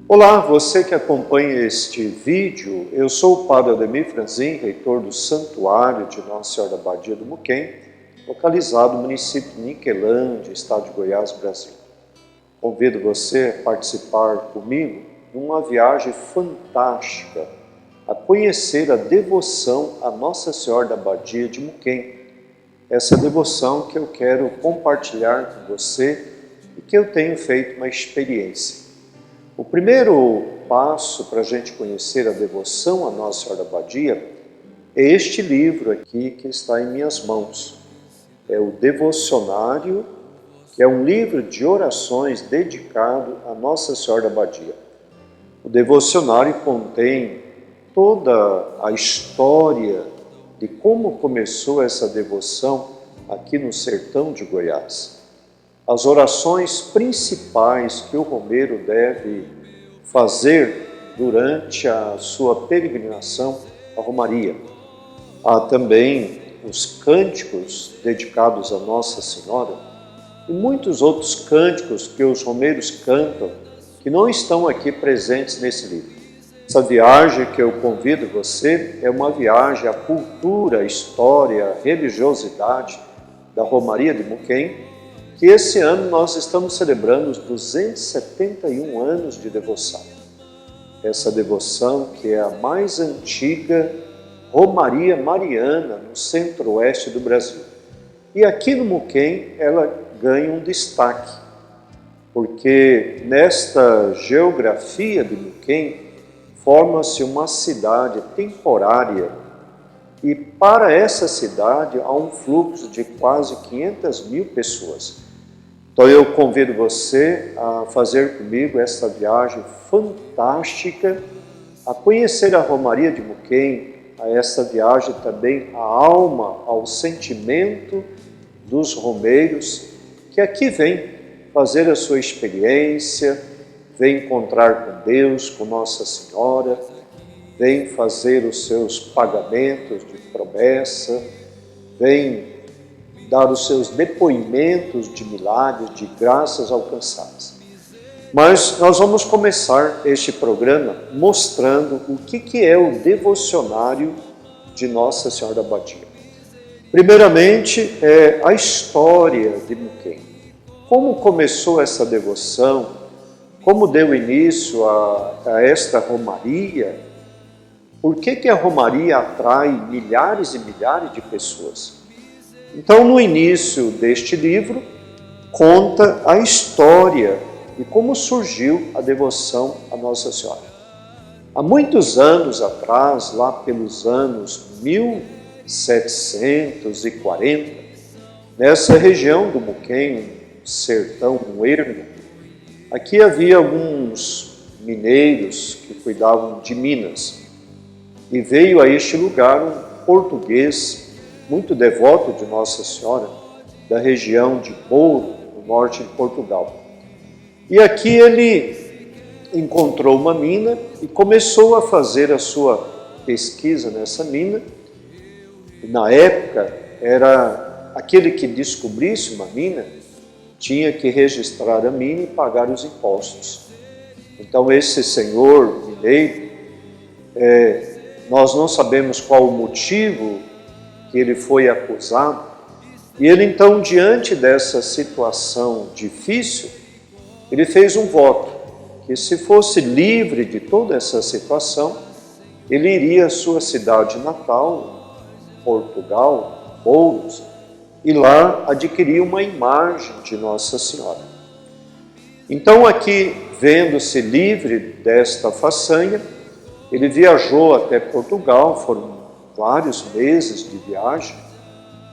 Olá, você que acompanha este vídeo, eu sou o Padre Ademir Franzin, reitor do Santuário de Nossa Senhora da Badia do Muquem, localizado no município de Niquelândia, estado de Goiás, Brasil. Convido você a participar comigo de uma viagem fantástica, a conhecer a devoção a Nossa Senhora da Badia de Muquem. Essa devoção que eu quero compartilhar com você e que eu tenho feito uma experiência. O primeiro passo para a gente conhecer a devoção a Nossa Senhora da Badia é este livro aqui que está em minhas mãos. É o Devocionário, que é um livro de orações dedicado a Nossa Senhora da Badia. O Devocionário contém toda a história de como começou essa devoção aqui no sertão de Goiás. As orações principais que o romeiro deve fazer durante a sua peregrinação à Romaria. Há também os cânticos dedicados a Nossa Senhora e muitos outros cânticos que os romeiros cantam que não estão aqui presentes nesse livro. Essa viagem que eu convido você é uma viagem à cultura, história, religiosidade da Romaria de Muquem, que esse ano nós estamos celebrando os 271 anos de devoção. Essa devoção que é a mais antiga Romaria Mariana no centro-oeste do Brasil. E aqui no Muquem ela ganha um destaque, porque nesta geografia de Muquem forma-se uma cidade temporária e para essa cidade há um fluxo de quase 500 mil pessoas. Então eu convido você a fazer comigo essa viagem fantástica, a conhecer a Romaria de Muquem, a essa viagem também a alma, ao sentimento dos romeiros que aqui vêm fazer a sua experiência, vêm encontrar com Deus, com Nossa Senhora, vêm fazer os seus pagamentos de promessa, vêm dar os seus depoimentos de milagres, de graças alcançadas. Mas nós vamos começar este programa mostrando o que é o devocionário de Nossa Senhora da Badia. Primeiramente, é a história de Muquem. Como começou essa devoção, como deu início a esta romaria, por que a romaria atrai milhares e milhares de pessoas? Então, no início deste livro, conta a história de como surgiu a devoção a Nossa Senhora. Há muitos anos atrás, lá pelos anos 1740, nessa região do Muquem, sertão, um ermo, aqui havia alguns mineiros que cuidavam de minas. E veio a este lugar um português muito devoto de Nossa Senhora, da região de Douro, no norte de Portugal. E aqui ele encontrou uma mina e começou a fazer a sua pesquisa nessa mina. E na época, era aquele que descobrisse uma mina, tinha que registrar a mina e pagar os impostos. Então esse senhor mineiro, nós não sabemos qual o motivo que ele foi acusado, e ele então, diante dessa situação difícil, ele fez um voto, que se fosse livre de toda essa situação, ele iria à sua cidade natal, Portugal, Ouros, e lá adquirir uma imagem de Nossa Senhora. Então aqui, vendo-se livre desta façanha, ele viajou até Portugal, foram vários meses de viagem,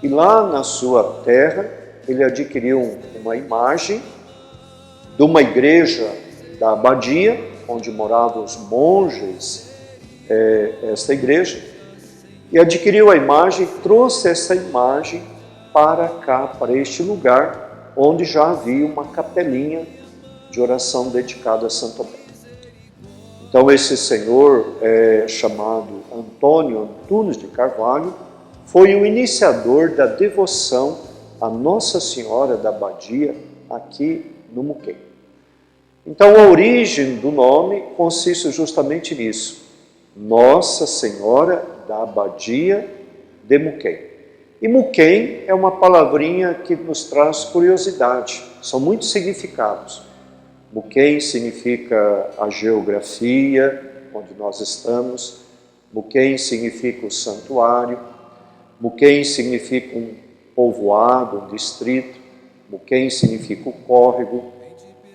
e lá na sua terra ele adquiriu uma imagem de uma igreja da abadia, onde moravam os monges, esta igreja, e adquiriu a imagem, trouxe essa imagem para cá, para este lugar, onde já havia uma capelinha de oração dedicada a Santo Antônio. Então esse senhor, chamado Antônio Antunes de Carvalho, foi o iniciador da devoção a Nossa Senhora da Abadia aqui no Muquem. Então a origem do nome consiste justamente nisso, Nossa Senhora da Abadia de Muquem. E Muquem é uma palavrinha que nos traz curiosidade, são muitos significados. Muquem significa a geografia, onde nós estamos. Muquem significa o santuário. Muquem significa um povoado, um distrito. Muquem significa o córrego.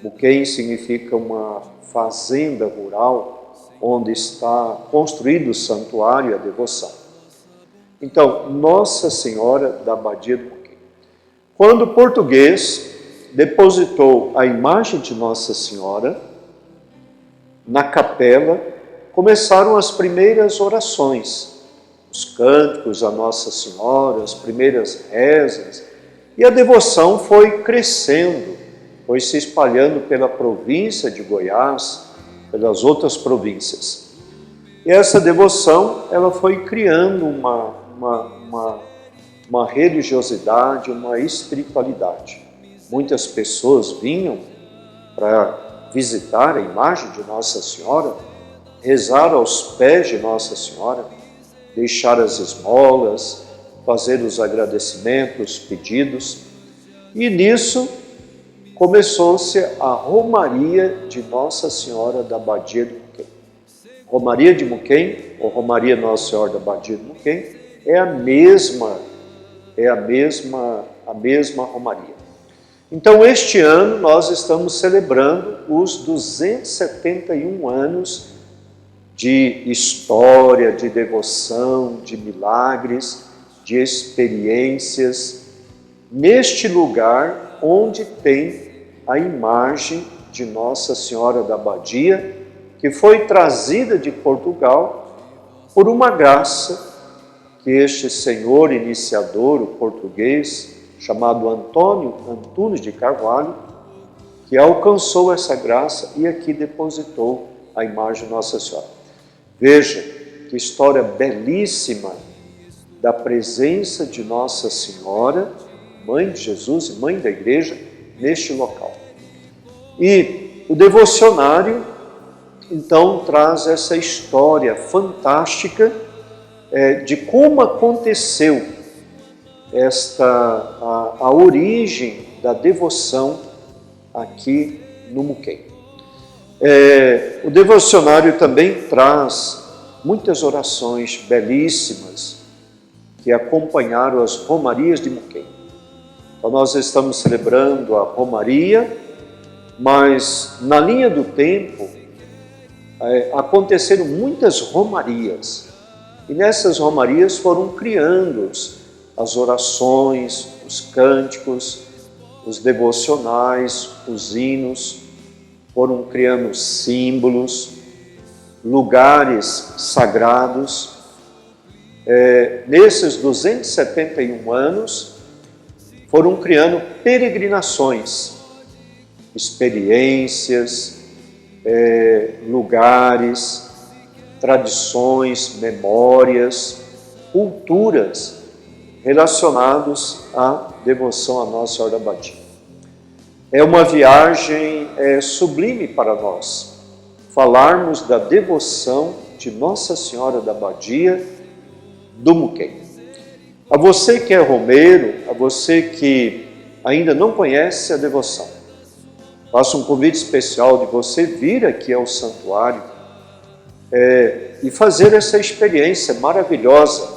Muquem significa uma fazenda rural, onde está construído o santuário e a devoção. Então, Nossa Senhora da Abadia do Muquem. Quando o português depositou a imagem de Nossa Senhora na capela, começaram as primeiras orações, os cânticos a Nossa Senhora, as primeiras rezas, e a devoção foi crescendo, foi se espalhando pela província de Goiás, pelas outras províncias. E essa devoção, ela foi criando uma religiosidade, uma espiritualidade. Muitas pessoas vinham para visitar a imagem de Nossa Senhora, rezar aos pés de Nossa Senhora, deixar as esmolas, fazer os agradecimentos, pedidos. E nisso começou-se a Romaria de Nossa Senhora da Abadia de Muquem. Romaria de Muquem, ou Romaria Nossa Senhora da Abadia de Muquem, é a mesma Romaria. Então, este ano, nós estamos celebrando os 271 anos de história, de devoção, de milagres, de experiências, neste lugar onde tem a imagem de Nossa Senhora da Abadia, que foi trazida de Portugal por uma graça que este senhor iniciador, o português, chamado Antônio Antunes de Carvalho, que alcançou essa graça e aqui depositou a imagem de Nossa Senhora. Veja que história belíssima da presença de Nossa Senhora, Mãe de Jesus e Mãe da Igreja, neste local. E o devocionário, então, traz essa história fantástica de como aconteceu a origem da devoção aqui no Muquem. O devocionário também traz muitas orações belíssimas que acompanharam as romarias de Muquem. Então nós estamos celebrando a romaria, mas na linha do tempo aconteceram muitas romarias. E nessas romarias foram criando as orações, os cânticos, os devocionais, os hinos, foram criando símbolos, lugares sagrados. Nesses 271 anos, foram criando peregrinações, experiências, lugares, tradições, memórias, culturas relacionados à devoção a Nossa Senhora da Abadia. É uma viagem sublime para nós, falarmos da devoção de Nossa Senhora da Abadia do Muquem. A você que é romeiro, a você que ainda não conhece a devoção, faço um convite especial de você vir aqui ao santuário e fazer essa experiência maravilhosa,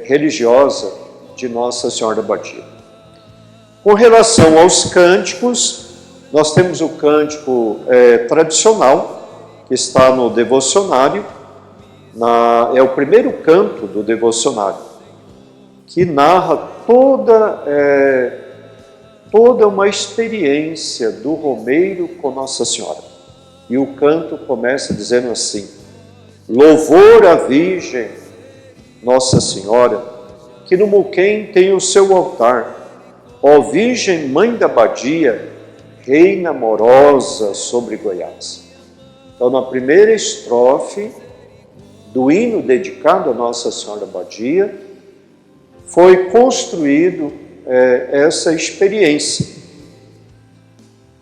religiosa de Nossa Senhora da Abadia. Com relação aos cânticos, nós temos o cântico tradicional, que está no devocionário, é o primeiro canto do devocionário, que narra toda uma experiência do romeiro com Nossa Senhora. E o canto começa dizendo assim: louvor à Virgem Nossa Senhora, que no Muquem tem o seu altar. Ó Virgem Mãe da Abadia, reina amorosa sobre Goiás. Então, na primeira estrofe do hino dedicado a Nossa Senhora da Abadia, foi construído essa experiência,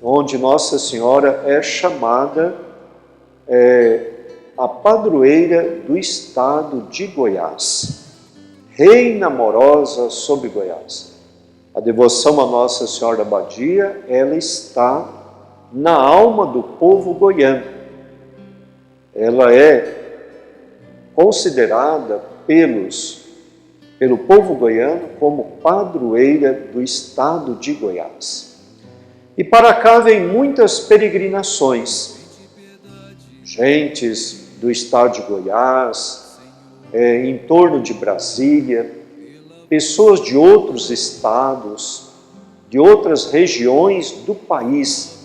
onde Nossa Senhora é chamada a padroeira do estado de Goiás, reina amorosa sobre Goiás. A devoção a Nossa Senhora da Badia, ela está na alma do povo goiano. Ela é considerada pelo povo goiano como padroeira do estado de Goiás. E para cá vem muitas peregrinações, gentes do estado de Goiás, em torno de Brasília, pessoas de outros estados, de outras regiões do país,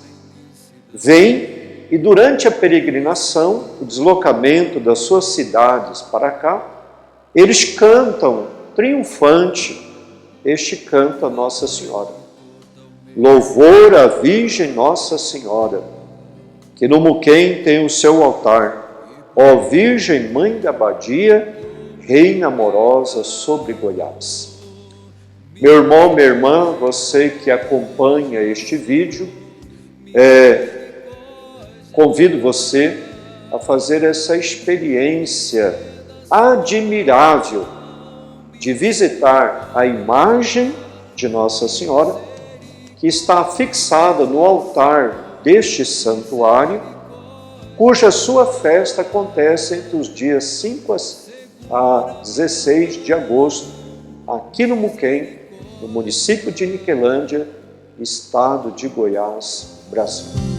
vêm e durante a peregrinação, o deslocamento das suas cidades para cá, eles cantam triunfante este canto a Nossa Senhora. Louvor à Virgem Nossa Senhora, que no Muquem tem o seu altar, ó Virgem Mãe da Abadia, reina amorosa sobre Goiás. Meu irmão, minha irmã, você que acompanha este vídeo, convido você a fazer essa experiência admirável de visitar a imagem de Nossa Senhora, que está fixada no altar deste santuário, cuja sua festa acontece entre os dias 5 a 16 de agosto, aqui no Muquem, no município de Niquelândia, estado de Goiás, Brasil.